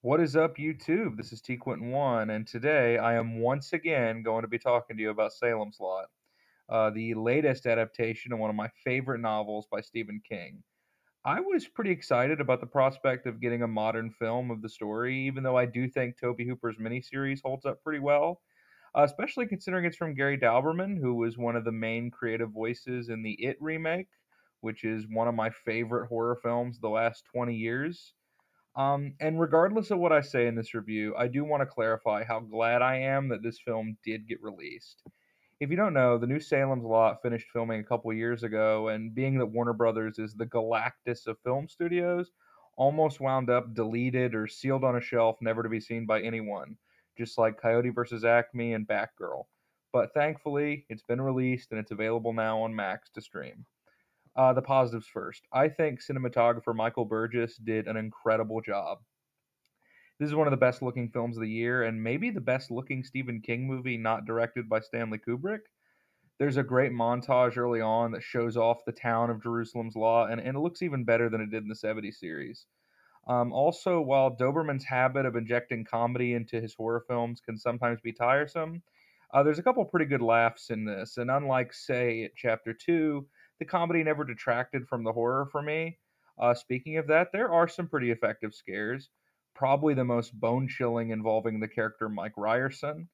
What is up, YouTube? This is T Quentin One, and today I am once again going to be talking to you about Salem's Lot, the latest adaptation of one of my favorite novels by Stephen King. I was pretty excited about the prospect of getting a modern film of the story, even though I do think Toby Hooper's miniseries holds up pretty well, especially considering it's from Gary Dauberman, who was one of the main creative voices in the It remake, which is one of my favorite horror films the last 20 years. And regardless of what I say in this review, I do want to clarify how glad I am that this film did get released. If you don't know, the new Salem's Lot finished filming a couple years ago, and being that Warner Brothers is the Galactus of film studios, almost wound up deleted or sealed on a shelf, never to be seen by anyone, just like Coyote vs. Acme and Batgirl. But thankfully, it's been released and it's available now on Max to stream. The positives first. I think cinematographer Michael Burgess did an incredible job. This is one of the best looking films of the year, and maybe the best looking Stephen King movie not directed by Stanley Kubrick. There's a great montage early on that shows off the town of Jerusalem's Law, and it looks even better than it did in the '70s series. Also, while Doberman's habit of injecting comedy into his horror films can sometimes be tiresome, there's a couple pretty good laughs in this, and unlike, say, at Chapter 2, the comedy never detracted from the horror for me. Speaking of that, there are some pretty effective scares, probably the most bone chilling involving the character Mike Ryerson.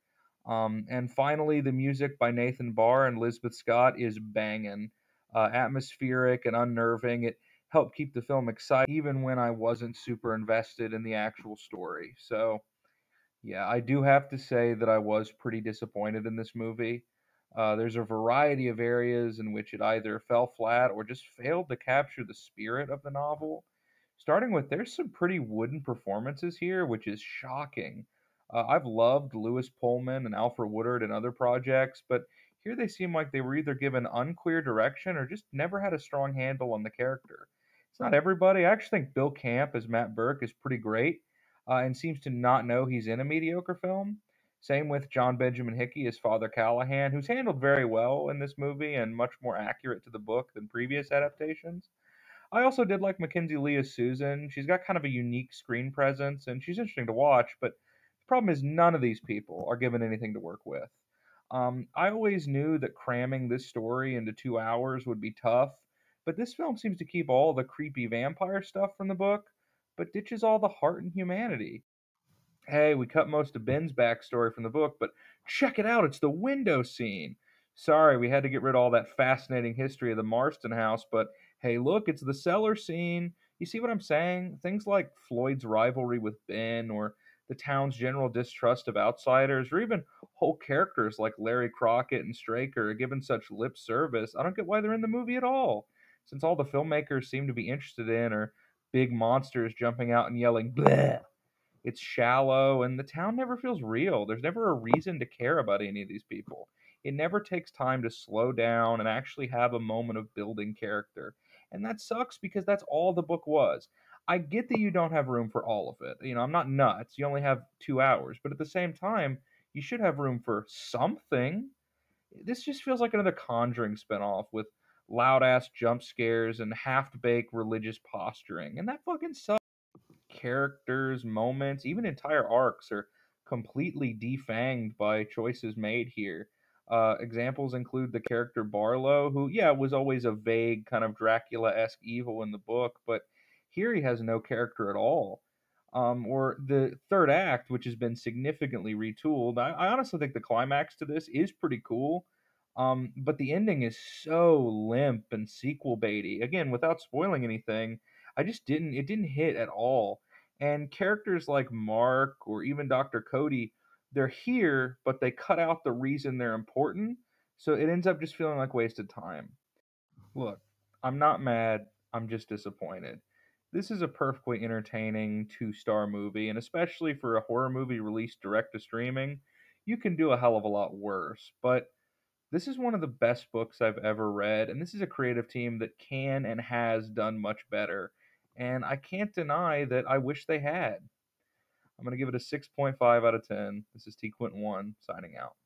And finally, the music by Nathan Barr and Lisbeth Scott is banging, atmospheric and unnerving. It helped keep the film exciting even when I wasn't super invested in the actual story. So, yeah, I do have to say that I was pretty disappointed in this movie. There's a variety of areas in which it either fell flat or just failed to capture the spirit of the novel. Starting with, there's some pretty wooden performances here, which is shocking. I've loved Lewis Pullman and Alfred Woodard and other projects, but here they seem like they were either given unclear direction or just never had a strong handle on the character. It's not everybody. I actually think Bill Camp as Matt Burke is pretty great, and seems to not know he's in a mediocre film. Same with John Benjamin Hickey as Father Callahan, who's handled very well in this movie and much more accurate to the book than previous adaptations. I also did like Mackenzie Lee as Susan. She's got kind of a unique screen presence, and she's interesting to watch, but the problem is none of these people are given anything to work with. I always knew that cramming this story into 2 hours would be tough, but this film seems to keep all the creepy vampire stuff from the book, but ditches all the heart and humanity. Hey, we cut most of Ben's backstory from the book, but check it out, it's the window scene. Sorry, we had to get rid of all that fascinating history of the Marston house, but hey, look, it's the cellar scene. You see what I'm saying? Things like Floyd's rivalry with Ben, or the town's general distrust of outsiders, or even whole characters like Larry Crockett and Straker are given such lip service. I don't get why they're in the movie at all, since all the filmmakers seem to be interested in are big monsters jumping out and yelling, bleh. It's shallow, and the town never feels real. There's never a reason to care about any of these people. It never takes time to slow down and actually have a moment of building character. And that sucks because that's all the book was. I get that you don't have room for all of it. I'm not nuts. You only have 2 hours. But at the same time, you should have room for something. This just feels like another Conjuring spinoff with loud ass jump scares and half baked religious posturing. And that fucking sucks. Characters, moments, even entire arcs are completely defanged by choices made here. Examples include the character Barlow, who, yeah, was always a vague kind of Dracula esque evil in the book, but here he has no character at all. Or the third act, which has been significantly retooled. I honestly think the climax to this is pretty cool. But the ending is so limp and sequel baity. Again, without spoiling anything, it didn't hit at all. And characters like Mark or even Dr. Cody, they're here, but they cut out the reason they're important. So it ends up just feeling like wasted time. Look, I'm not mad, I'm just disappointed. This is a perfectly entertaining two-star movie, and especially for a horror movie released direct to streaming, you can do a hell of a lot worse. But this is one of the best books I've ever read, and this is a creative team that can and has done much better. And I can't deny that I wish they had. I'm going to give it a 6.5 out of 10. This is T Quint1 signing out.